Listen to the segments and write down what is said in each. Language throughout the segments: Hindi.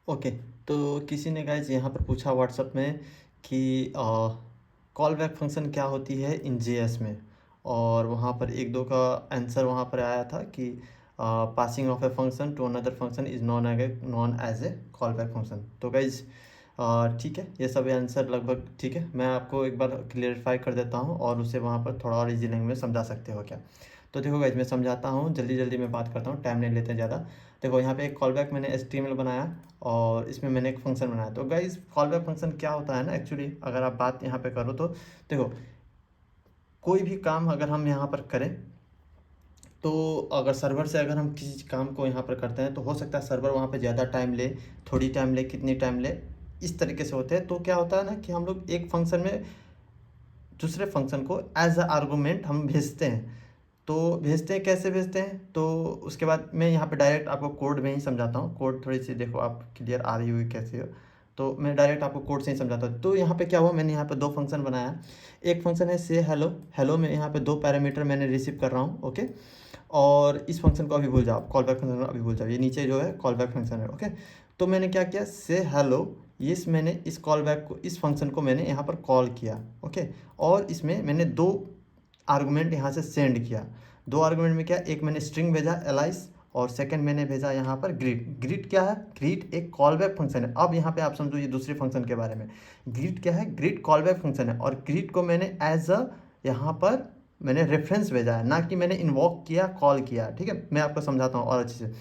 ओके। तो किसी ने गाइज यहाँ पर पूछा व्हाट्सएप में कि कॉल बैक फंक्शन क्या होती है इन जेएस में। और वहाँ पर एक दो का आंसर वहाँ पर आया था कि passing of a function to another function is known as a call back function. तो गाइज ठीक है, ये सब आंसर लगभग ठीक है। मैं आपको एक बार क्लियरिफाई कर देता हूँ और उसे वहाँ पर थोड़ा और इजी लैंग्वेज में समझा सकते हो क्या। तो देखो गाइज, मैं समझाता हूँ, जल्दी जल्दी मैं बात करता हूँ, टाइम नहीं लेते ज़्यादा। देखो यहाँ पे एक कॉल बैक मैंने HTML बनाया और इसमें मैंने एक फंक्शन बनाया। तो गाइज कॉल बैक फंक्शन क्या होता है ना, एक्चुअली अगर आप बात यहाँ पे करो तो देखो, कोई भी काम अगर हम यहाँ पर करें तो अगर सर्वर से अगर हम किसी काम को यहाँ पर करते हैं तो हो सकता है सर्वर वहाँ पे ज़्यादा टाइम ले, थोड़ी टाइम ले, कितनी टाइम ले, इस तरीके से होते हैं। तो क्या होता है ना कि हम लोग एक फंक्शन में दूसरे फंक्शन को एज अ आर्गूमेंट हम भेजते हैं। तो भेजते हैं, कैसे भेजते हैं, तो उसके बाद मैं यहाँ पे डायरेक्ट आपको कोड में ही समझाता हूँ। कोड थोड़ी सी देखो आप क्लियर आ रही हुई कैसे हो, तो मैं डायरेक्ट आपको कोड से ही समझाता हूँ। तो यहाँ पे क्या हुआ, मैंने यहाँ पे दो फंक्शन बनाया। एक फंक्शन है से हेलो, हेलो में यहाँ पे दो पैरामीटर मैंने रिसीव कर रहा हूँ, ओके। और इस फंक्शन को अभी भूल जाओ, कॉल बैक फंक्शन अभी भूल जाओ, ये नीचे जो है कॉल बैक फंक्शन है, ओके। तो मैंने क्या किया, से हेलो, इस मैंने इस कॉल बैक को, इस फंक्शन को मैंने यहाँ पर कॉल किया, ओके। और इसमें मैंने दो आर्गुमेंट यहाँ से सेंड किया। दो आर्गुमेंट में क्या, एक मैंने स्ट्रिंग भेजा एलाइस और सेकंड मैंने भेजा यहाँ पर ग्रीट। ग्रीट क्या है, ग्रीट एक कॉल बैक फंक्शन है। अब यहाँ पे आप समझो ये दूसरे फंक्शन के बारे में। ग्रीट क्या है, ग्रीट कॉल बैक फंक्शन है और ग्रीट को मैंने एज अ यहाँ पर मैंने रेफरेंस भेजा है, ना कि मैंने इन्वॉक किया, कॉल किया, ठीक है। मैं आपको समझाता हूँ और अच्छे से।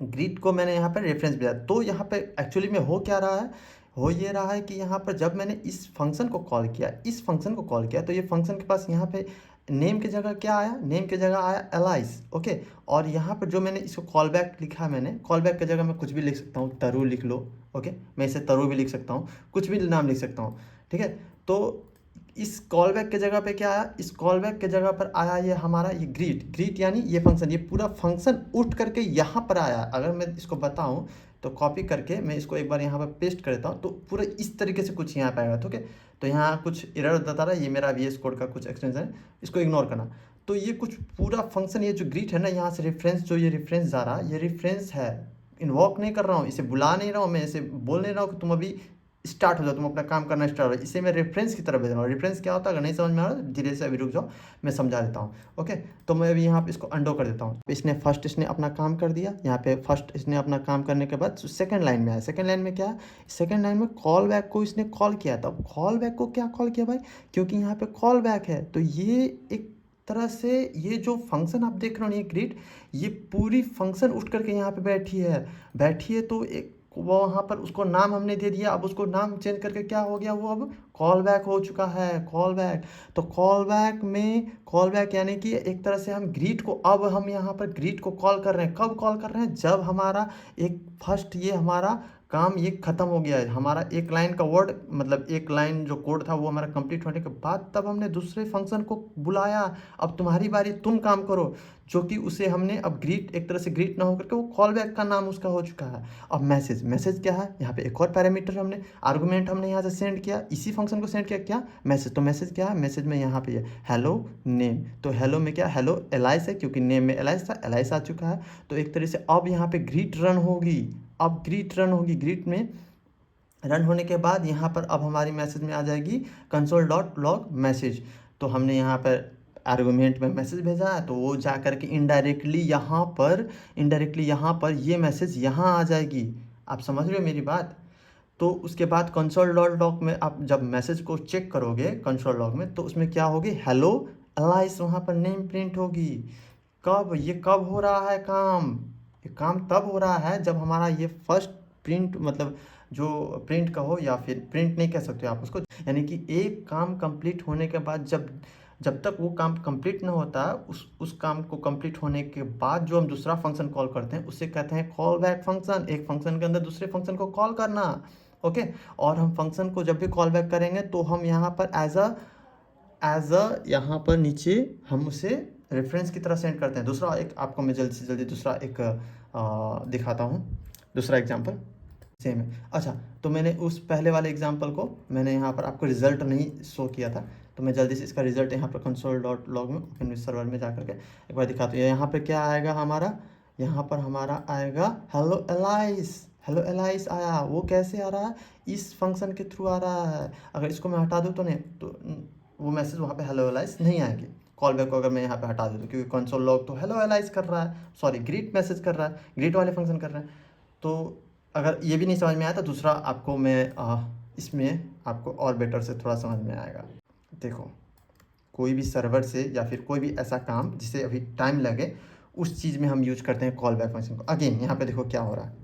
ग्रीट को मैंने यहाँ पर रेफरेंस भेजा। तो यहाँ पे एक्चुअली में हो क्या रहा है, हो ये रहा है कि यहाँ पर जब मैंने इस फंक्शन को कॉल किया, इस फंक्शन को कॉल किया, तो ये फंक्शन के पास यहाँ पे नेम की जगह क्या आया, नेम की जगह आया एलाइस, ओके। और यहाँ पर जो मैंने इसको कॉल बैक लिखा है, मैंने कॉल बैक की जगह मैं कुछ भी लिख सकता हूँ, तरु लिख लो, ओके। मैं इसे तरु भी लिख सकता हूँ, कुछ भी नाम लिख सकता हूँ, ठीक है। तो इस कॉल बैक के जगह पे क्या आया, इस कॉल बैक के जगह पर आया ये हमारा ये ग्रीट। ग्रीट यानी ये फंक्शन, ये पूरा फंक्शन उठ करके यहाँ पर आया। अगर मैं इसको बताऊँ तो कॉपी करके मैं इसको एक बार यहाँ पर पेस्ट कर देता हूँ, तो पूरा इस तरीके से कुछ यहाँ पे आएगा, ठीक है। तो यहाँ कुछ एरर बता रहा है, ये मेरा VS कोड का कुछ एक्सटेंशन है, इसको इग्नोर करना। तो ये कुछ पूरा फंक्शन, ये जो ग्रीट है ना, यहाँ से रेफरेंस, जो ये रेफरेंस जा रहा है, ये रेफरेंस है। इन्वॉक नहीं कर रहा हूँ, इसे बुला नहीं रहा हूँ, मैं इसे बोल नहीं रहा हूँ कि तुम अभी स्टार्ट हो जाओ, तुम अपना काम करना स्टार्ट हो। इसे मैं रेफरेंस की तरफ भेज रहा हूँ। रेफरेंस क्या होता है, अगर नहीं समझ में आ रहा है धीरे से अभी रुक जाओ, मैं समझा देता हूँ, ओके। तो मैं अभी यहाँ पे इसको अंडो कर देता हूँ। इसने फर्स्ट इसने अपना काम कर दिया, यहाँ पे फर्स्ट इसने अपना काम करने के बाद सेकंड लाइन में आया। सेकंड लाइन में क्या है, सेकंड लाइन में कॉल बैक को इसने कॉल किया था। अब कॉल बैक को क्या कॉल किया भाई, क्योंकि यहाँ पे कॉल बैक है, तो ये एक तरह से ये जो फंक्शन आप देख रहे हो ये ग्रीट, ये पूरी फंक्शन उठ करके यहाँ पे बैठी है, बैठी है। तो एक वो वहाँ पर उसको नाम हमने दे दिया, अब उसको नाम चेंज करके क्या हो गया, वो अब कॉल बैक हो चुका है, कॉल बैक। तो कॉल बैक में, कॉल बैक यानी कि एक तरह से हम ग्रीट को, अब हम यहाँ पर ग्रीट को कॉल कर रहे हैं। कब कॉल कर रहे हैं, जब हमारा एक फर्स्ट ये हमारा काम ये ख़त्म हो गया है, हमारा एक लाइन का वर्ड, मतलब एक लाइन जो कोड था वो हमारा कंप्लीट होने के बाद, तब हमने दूसरे फंक्शन को बुलाया। अब तुम्हारी बारी, तुम काम करो, जो कि उसे हमने अब ग्रीट, एक तरह से ग्रीट ना होकर के वो कॉल बैक का नाम उसका हो चुका है। अब मैसेज, मैसेज क्या है, यहाँ पे एक और पैरामीटर हमने, आर्गुमेंट हमने यहाँ से सेंड किया, इसी फंक्शन को सेंड किया, क्या मैसेज। तो मैसेज क्या है, मैसेज में यहाँ पे हेलो नेम। तो हेलो में क्या, हेलो एलाइस है, क्योंकि नेम में एलाइस था, एलाइस आ चुका है। तो एक तरह से अब यहाँ पे ग्रीट रन होगी, अब ग्रीट रन होगी। ग्रीट में रन होने के बाद यहाँ पर अब हमारी मैसेज में आ जाएगी कंसोल डॉट लॉग मैसेज। तो हमने यहाँ पर आर्गुमेंट में मैसेज भेजा है, तो वो जा कर के इनडायरेक्टली यहाँ पर, इनडायरेक्टली यहाँ पर ये मैसेज यहाँ आ जाएगी। आप समझ रहे हो मेरी बात। तो उसके बाद कंसोल डॉट लॉग में आप जब मैसेज को चेक करोगे कंसोल लॉग में, तो उसमें क्या होगी, हेलो एलाइस, वहाँ पर नेम प्रिंट होगी। कब, ये कब हो रहा है काम, ये काम तब हो रहा है जब हमारा ये फर्स्ट प्रिंट, मतलब जो प्रिंट कहो या फिर प्रिंट नहीं कह सकते आप उसको, यानी कि एक काम कंप्लीट होने के बाद, जब जब तक वो काम कंप्लीट ना होता, उस काम को कंप्लीट होने के बाद जो हम दूसरा फंक्शन कॉल करते हैं उसे कहते हैं कॉल बैक फंक्शन। एक फंक्शन के अंदर दूसरे फंक्शन को कॉल करना, ओके। और हम फंक्शन को जब भी कॉल बैक करेंगे तो हम यहाँ पर एज अ यहाँ पर नीचे हम उसे रेफरेंस की तरह सेंड करते हैं। दूसरा एक आपको मैं जल्दी से जल्दी दूसरा एक दिखाता हूँ, दूसरा एग्जांपल सेम है। अच्छा, तो मैंने उस पहले वाले एग्जांपल को मैंने यहाँ पर आपको रिजल्ट नहीं शो किया था, तो मैं जल्दी से इसका रिजल्ट यहाँ पर कंसोल डॉट लॉग में ओपन सर्वर में जा करके एक बार दिखाता हूँ। यहाँ पर क्या आएगा हमारा, यहाँ पर हमारा आएगा हेलो एलाइस, हेलो एलाइस आया, वो कैसे आ रहा है, इस फंक्शन के थ्रू आ रहा है। अगर इसको मैं हटा दूँ तो नहीं तो वो मैसेज वहाँ पे हेलो एलाइस नहीं आएगी। कॉल बैक को अगर मैं यहाँ पे हटा दूँ तो, क्योंकि कंसोल लॉग तो हेलो एलाइस कर रहा है, सॉरी ग्रीट मैसेज कर रहा है, ग्रीट वाले फंक्शन कर रहा है। तो अगर ये भी नहीं समझ में आया तो दूसरा आपको मैं इसमें आपको और बेटर से थोड़ा समझ में आएगा। देखो, कोई भी सर्वर से या फिर कोई भी ऐसा काम जिसे अभी टाइम लगे, उस चीज़ में हम यूज़ करते हैं कॉल बैक फंक्शन को। अगेन यहाँ पे देखो क्या हो रहा है,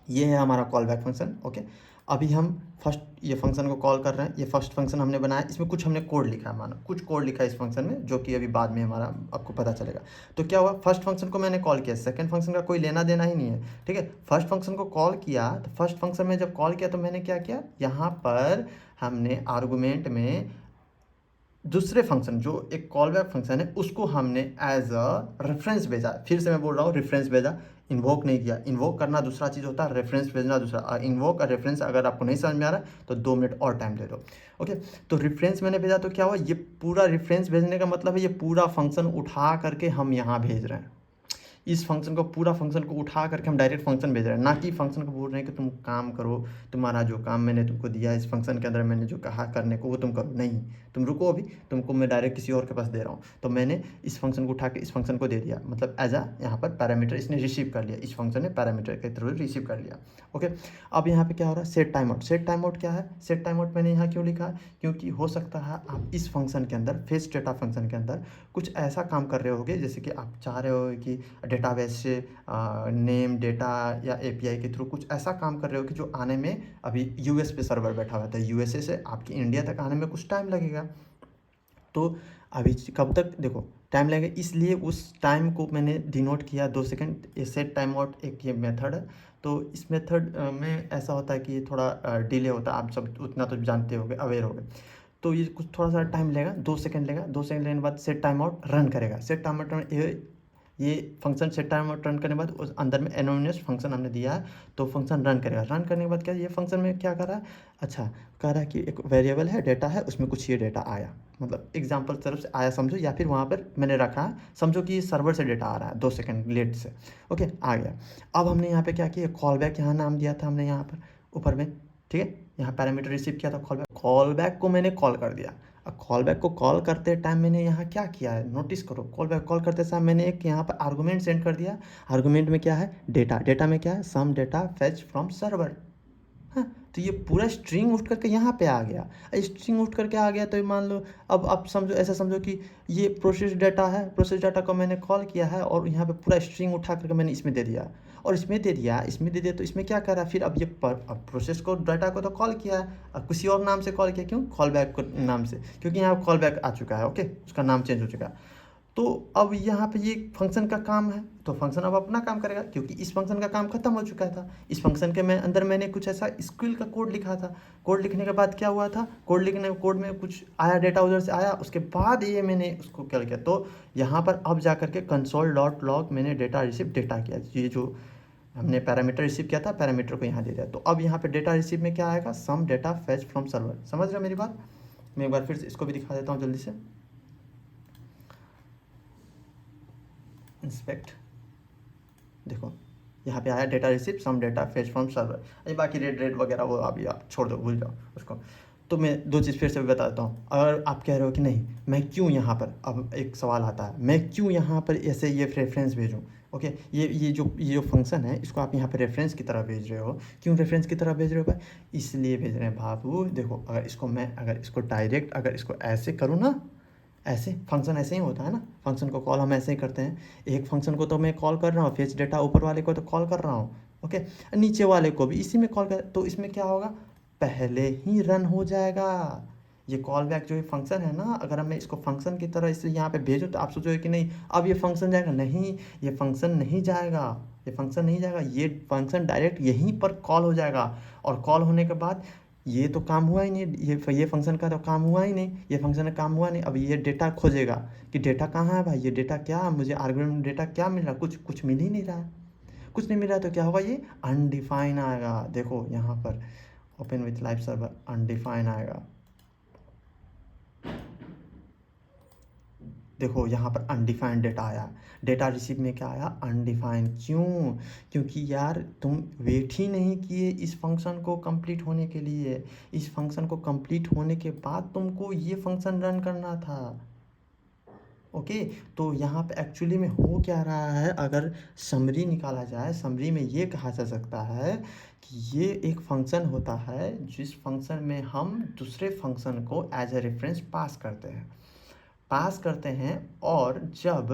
ये है हमारा कॉल बैक फंक्शन। ओके, अभी हम फर्स्ट ये फंक्शन को कॉल कर रहे हैं, ये फर्स्ट फंक्शन हमने बनाया, इसमें कुछ हमने कोड लिखा है, मानो कुछ कोड लिखा है इस फंक्शन में, जो कि अभी बाद में हमारा आपको पता चलेगा। तो क्या हुआ, फर्स्ट फंक्शन को मैंने कॉल किया, सेकंड फंक्शन का कोई लेना देना ही नहीं है, ठीक है। फर्स्ट फंक्शन को कॉल किया, तो फर्स्ट फंक्शन में जब कॉल किया तो मैंने क्या किया, यहाँ पर हमने आर्गूमेंट में दूसरे फंक्शन जो एक कॉल बैक फंक्शन है उसको हमने एज अ रेफरेंस भेजा। फिर से मैं बोल रहा हूँ, रेफरेंस भेजा, इन्वोक नहीं किया। इन्वोक करना दूसरा चीज़ होता है, रेफरेंस भेजना दूसरा। इन्वोक और रेफरेंस अगर आपको नहीं समझ में आ रहा है तो 2 मिनट और टाइम दे दो। ओके, तो रेफरेंस मैंने भेजा तो क्या हुआ, ये पूरा रेफरेंस भेजने का मतलब है ये पूरा फंक्शन उठा करके हम यहाँ भेज रहे हैं। इस फंक्शन को, पूरा फंक्शन को उठा करके हम डायरेक्ट फंक्शन भेज रहे हैं, ना कि फंक्शन को बोल रहे हैं कि तुम काम करो, तुम्हारा जो काम मैंने तुमको दिया इस फंक्शन के अंदर, मैंने जो कहा करने को वो तुम करो। नहीं, तुम रुको, अभी तुमको मैं डायरेक्ट किसी और के पास दे रहा हूँ। तो मैंने इस फंक्शन को उठा के इस फंक्शन को दे दिया, मतलब एज आ यहाँ पर पैरामीटर इसने रिसीव कर लिया, इस फंक्शन ने पैरामीटर के थ्रू रिसीव कर लिया। ओके, अब यहाँ पे क्या हो रहा है, set time out. Set time out क्या है, सेट टाइम आउट मैंने यहाँ क्यों लिखा है, क्योंकि हो सकता है आप इस फंक्शन के अंदर, फेच डेटा फंक्शन के अंदर कुछ ऐसा काम कर रहे होगे, जैसे कि आप चाह रहे हो कि डेटाबेस से नेम डेटा या एपीआई के थ्रू कुछ ऐसा काम कर रहे हो कि जो आने में, अभी यूएस पे सर्वर बैठा हुआ था, यूएसए से आपकी इंडिया तक आने में कुछ टाइम लगेगा। तो अभी कब तक देखो टाइम लगेगा, इसलिए उस टाइम को मैंने डिनोट किया 2 सेकंड। ये सेट टाइम आउट एक ये मेथड है। तो इस मेथड में ऐसा होता है कि ये थोड़ा डिले होता है, आप सब उतना तो जानते होगे, अवेयर होगे। तो ये कुछ थोड़ा सा टाइम लेगा, 2 सेकंड लेगा। 2 सेकंड लेने के बाद सेट टाइम आउट रन करेगा। सेट टाइम आउट ये function set time out run करने के बाद उस अंदर में एनोनिमस फंक्शन हमने दिया है, तो फंक्शन रन करेगा। रन करने के बाद क्या, ये फंक्शन में क्या कर रहा है, अच्छा कह रहा है कि एक वेरिएबल है, डेटा है, उसमें कुछ ये डेटा आया, मतलब एग्जाम्पल तरफ से आया समझो, या फिर वहाँ पर मैंने रखा है, समझो कि सर्वर से डेटा आ रहा है 2 सेकंड लेट से। ओके, आ गया। अब हमने यहाँ पे क्या किया, कॉल बैक यहाँ नाम दिया था हमने यहाँ पर ऊपर में, ठीक है। यहाँ पैरामीटर रिसीव किया था कॉल बैक, कॉल बैक को मैंने कॉल कर दिया। अब कॉल बैक को कॉल करते टाइम मैंने यहाँ क्या किया है, नोटिस करो, कॉल बैक कॉल करते समय मैंने एक यहाँ पर आर्गुमेंट सेंड कर दिया। आर्गुमेंट में क्या है, डेटा, डेटा में क्या है, some data fetch from server. हाँ, तो ये पूरा स्ट्रिंग उठ करके यहाँ पे आ गया। स्ट्रिंग उठ करके आ गया तो ये मान लो, अब आप समझो, ऐसा समझो कि ये प्रोसेस डाटा है, प्रोसेस डाटा को मैंने कॉल किया है और यहाँ पे पूरा स्ट्रिंग उठा करके मैंने इसमें दे दिया, और इसमें दे दिया, इसमें दे दिया, तो इसमें क्या कर रहा है फिर, अब ये अब प्रोसेस को, डाटा को तो कॉल किया है, अब किसी और नाम से कॉल किया, क्यों, कॉल बैक को नाम से, क्योंकि यहाँ कॉल बैक आ चुका है। ओके, उसका नाम चेंज हो चुका है। तो अब यहाँ पे ये फंक्शन का काम है, तो फंक्शन अब अपना काम करेगा, क्योंकि इस फंक्शन का काम खत्म हो चुका था। इस फंक्शन के मैं अंदर मैंने कुछ ऐसा स्क्रिप्ट का कोड लिखा था। कोड लिखने के बाद क्या हुआ था, कोड में कुछ आया, डेटा उधर से आया, उसके बाद ये मैंने उसको क्या किया, तो यहाँ पर अब जा करके कंसोल डॉट लॉग मैंने डेटा रिसीव डेटा किया, ये जो हमने पैरामीटर रिसीव किया था, पैरामीटर को यहाँ दे दिया। तो अब यहाँ पे डेटा रिसीव में क्या आएगा, some data fetch from server. समझ रहे हो मेरी बात, मैं एक बार फिर से इसको भी दिखा देता हूँ जल्दी से। इंस्पेक्ट, देखो यहाँ पे आया data receive some data fetch from server. ये बाकी रेड रेड वगैरह वो अभी आप छोड़ दो, भूल जाओ उसको। तो मैं दो चीज़ फिर से भी बता देता हूँ। अगर आप कह रहे हो कि नहीं मैं क्यों यहाँ पर, अब एक सवाल आता है, मैं क्यों यहाँ पर ऐसे ये रेफरेंस भेजूँ। ओके, ये जो फंक्शन है इसको आप यहाँ पर रेफरेंस की तरह भेज रहे हो, क्यों रेफरेंस की तरह भेज रहे हो भाई, इसलिए भेज रहे हैं बाबू। देखो, अगर इसको मैं, अगर इसको डायरेक्ट, अगर इसको ऐसे करूँ ना, ऐसे फंक्शन ऐसे ही होता है ना, फंक्शन को कॉल हम ऐसे ही करते हैं। एक फंक्शन को तो मैं कॉल कर रहा हूँ, फेच डेटा ऊपर वाले को तो कॉल कर रहा हूँ, ओके, नीचे वाले को भी इसी में कॉल कर, तो इसमें क्या होगा, पहले ही रन हो जाएगा। ये कॉल बैक जो ये फंक्शन है ना, अगर मैं इसको फंक्शन की तरह इसे यहाँ पे भेजूँ तो आप सोचोगे कि नहीं अब ये फंक्शन जाएगा, नहीं, ये फंक्शन नहीं जाएगा, ये फंक्शन नहीं जाएगा, ये फंक्शन डायरेक्ट यहीं पर कॉल हो जाएगा। और कॉल होने के बाद ये तो काम हुआ ही नहीं, ये फंक्शन का तो काम हुआ ही नहीं, ये फंक्शन का काम हुआ नहीं। अब ये डेटा खोजेगा कि डेटा कहाँ है भाई, ये डेटा क्या, मुझे आर्गुमेंट डेटा क्या मिल रहा, कुछ कुछ मिल ही नहीं रहा है, कुछ नहीं मिल रहा है। तो क्या होगा, ये अनडिफाइन आएगा। देखो यहाँ पर open with live server, undefine आएगा। देखो यहाँ पर अनडिफाइंड डेटा आया, डेटा रिसीव में क्या आया, अनडिफाइंड। क्यों? क्योंकि यार तुम वेट ही नहीं किए इस फंक्शन को कंप्लीट होने के लिए। इस फंक्शन को कंप्लीट होने के बाद तुमको ये फंक्शन रन करना था। ओके, तो यहाँ पे एक्चुअली में हो क्या रहा है, अगर समरी निकाला जाए, समरी में ये कहा जा सकता है कि ये एक फंक्शन होता है जिस फंक्शन में हम दूसरे फंक्शन को एज ए रेफरेंस पास करते हैं, और जब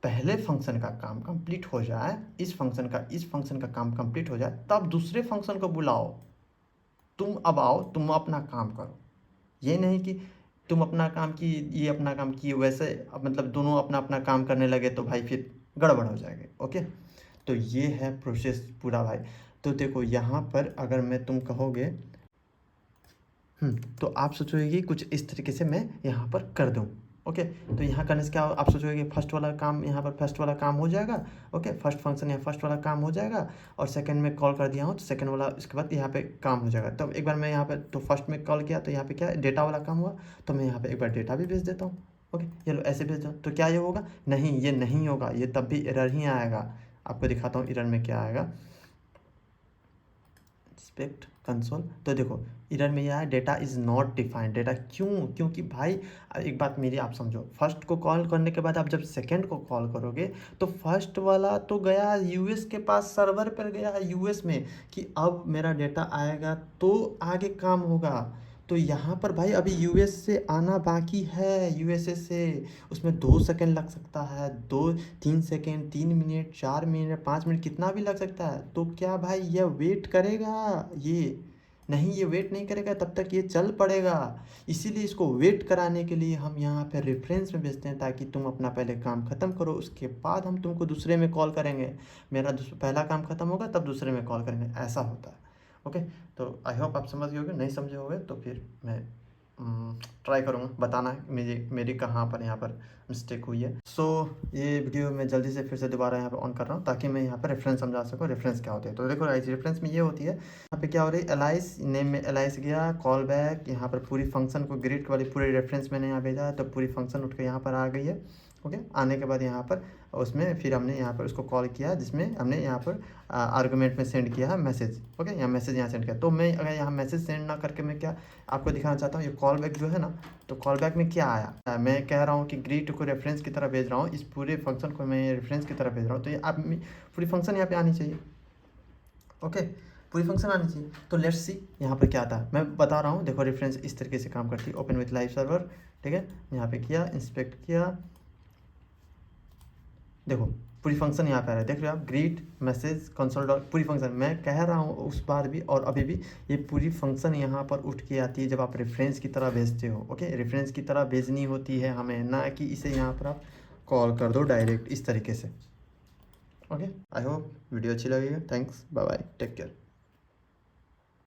पहले फंक्शन का काम कंप्लीट हो जाए, इस फंक्शन का काम कंप्लीट हो जाए, तब दूसरे फंक्शन को बुलाओ, तुम अब आओ, तुम अपना काम करो। ये नहीं कि तुम अपना काम की, ये अपना काम किए, वैसे मतलब दोनों अपना अपना काम करने लगे तो भाई फिर गड़बड़ हो जाएगी। ओके, तो ये है प्रोसेस पूरा भाई। तो देखो यहाँ पर अगर मैं तुम कहोगे तो आप सोचोगे कि कुछ इस तरीके से मैं यहाँ पर कर दूँ। ओके, तो यहाँ करने से क्या आप सोचोगे कि फर्स्ट वाला काम, यहाँ पर फर्स्ट वाला काम हो जाएगा। ओके, फर्स्ट फंक्शन या फर्स्ट वाला काम हो जाएगा, और सेकंड में कॉल कर दिया हूँ तो सेकंड वाला इसके बाद यहाँ पे काम हो जाएगा। तब एक बार मैं यहाँ पे तो फर्स्ट में कॉल किया तो यहाँ पे क्या डेटा वाला काम हुआ, तो मैं यहाँ पे एक बार डेटा भी भेज देता हूँ। ओके, चलो ऐसे भेज दो, तो क्या ये होगा? नहीं, ये नहीं होगा, ये तब भी एरर ही आएगा। आपको दिखाता हूँ एरर में क्या आएगा। एक्सपेक्ट कंसोल, तो देखो एरर में यह है data is not defined. Data क्यों? क्योंकि भाई एक बात मेरी आप समझो, फर्स्ट को कॉल करने के बाद आप जब सेकंड को कॉल करोगे तो फर्स्ट वाला तो गया यूएस के पास, सर्वर पर गया यूएस में कि अब मेरा डेटा आएगा तो आगे काम होगा। तो यहाँ पर भाई अभी यूएस से आना बाकी है, यूएसए से, उसमें 2 सेकंड लग सकता है, 2-3 सेकंड, 3 मिनट, 4 मिनट, 5 मिनट, कितना भी लग सकता है। तो क्या भाई ये वेट करेगा? ये नहीं, ये वेट नहीं करेगा, तब तक ये चल पड़ेगा। इसीलिए इसको वेट कराने के लिए हम यहाँ पे रेफरेंस में भेजते हैं, ताकि तुम अपना पहले काम ख़त्म करो, उसके बाद हम तुमको दूसरे में कॉल करेंगे। मेरा पहला काम ख़त्म होगा तब दूसरे में कॉल करेंगे, ऐसा होता है। ओके, तो आई होप आप समझ गए होगे। नहीं समझे होगे तो फिर मैं ट्राई करूँगा बताना मेरी कहाँ पर यहाँ पर मिस्टेक हुई है। सो ये वीडियो मैं जल्दी से फिर से दोबारा यहाँ पर ऑन कर रहा हूँ, ताकि मैं यहाँ पर रेफरेंस समझा सकूँ रेफरेंस क्या होती है। तो देखो गाइस, रेफरेंस में ये होती है, यहाँ पे क्या हो रही है, एलाइस नेम में एलाइस गया, कॉल बैक, यहाँ पर पूरी फंक्शन को ग्रीट वाली पूरे रेफरेंस मैंने यहाँ भेजा है, तो पूरी फंक्शन उठ के यहाँ पर आ गई है। ओके, आने के बाद यहाँ पर उसमें फिर हमने यहाँ पर उसको कॉल किया, जिसमें हमने यहाँ पर आर्गुमेंट में सेंड किया है मैसेज। ओके, यहाँ मैसेज यहाँ सेंड किया, तो मैं अगर यहाँ मैसेज सेंड ना करके मैं क्या आपको दिखाना चाहता हूँ, ये कॉल बैक जो है ना, तो कॉल बैक में क्या आया, मैं कह रहा हूँ कि ग्रीट को रेफरेंस की तरह भेज रहा हूँ, इस पूरे फंक्शन को मैं रेफरेंस की तरह भेज रहा हूँ, तो ये आप पूरी फंक्शन यहाँ पे आनी चाहिए। ओके, पूरी फंक्शन आनी चाहिए। तो लेट्स सी यहाँ पर क्या आता है, मैं बता रहा हूँ। देखो रेफरेंस इस तरीके से काम करती है, ओपन विथ लाइव सर्वर, ठीक है, यहाँ पे किया, इंस्पेक्ट किया, देखो पूरी फंक्शन यहाँ पे आ रहा है, देख रहे हो आप, ग्रीट मैसेज कंसोल डॉट, पूरी फंक्शन मैं कह रहा हूँ उस बार भी और अभी भी, ये पूरी फंक्शन यहाँ पर उठ के आती है जब आप रेफरेंस की तरह भेजते हो। ओके, रेफरेंस की तरह भेजनी होती है हमें, ना कि इसे यहाँ पर आप कॉल कर दो डायरेक्ट इस तरीके से। ओके, आई होप वीडियो अच्छी लगेगी। Thanks, bye bye, take care.